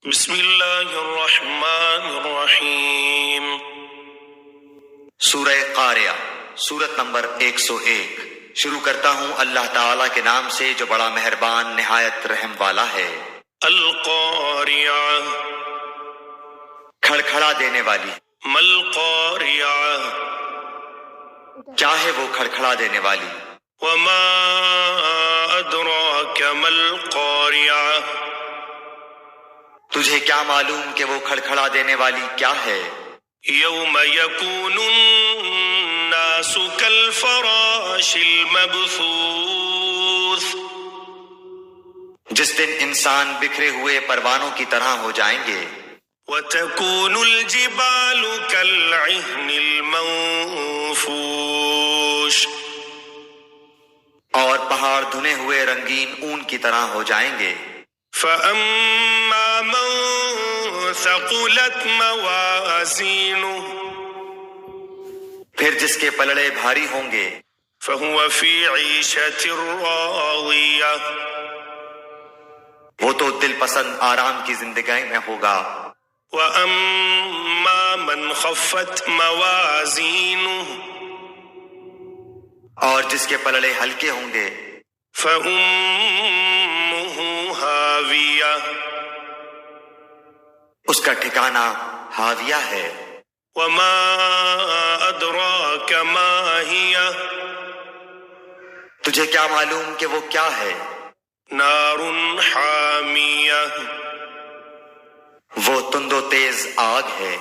بسم اللہ الرحمن الرحیم۔ سورہ قاریہ، سورت نمبر 101۔ شروع کرتا ہوں اللہ تعالیٰ کے نام سے جو بڑا مہربان نہایت رحم والا ہے۔ القاریہ، کھڑکھڑا دینے والی۔ مالقاریہ، کیا ہے وہ کھڑکھڑا دینے والی؟ وما ادراک مالقاریہ، تجھے کیا معلوم کہ وہ کھڑکھڑا دینے والی کیا ہے؟ یوم یکون الناس کالفراش المبثوث، جس دن انسان بکھرے ہوئے پروانوں کی طرح ہو جائیں گے۔ وتکون الجبال کالعہن المنفوش، اور پہاڑ دھنے ہوئے رنگین اون کی طرح ہو جائیں گے۔ فَأَمَّا مَن ثَقُلَتْ مَوَازِينُهُ، پھر جس کے پلڑے بھاری ہوں گے، فَهُوَ فِي عِيشَةٍ رَاضِيَةٍ، وہ تو دل پسند آرام کی زندگی میں ہوگا۔ وَأَمَّا مَنْ خَفَّتْ مَوَازِينُهُ، اور جس کے پلڑے ہلکے ہوں گے، فَأُمُّهُ هَاوِيَةٌ، اس کا ٹھکانہ ہاویہ ہے۔ وَمَا أَدْرَاكَ مَا هِيَهْ، تجھے کیا معلوم کہ وہ کیا ہے؟ نَارٌ حَامِيَةٌ، وہ تند و تیز آگ ہے۔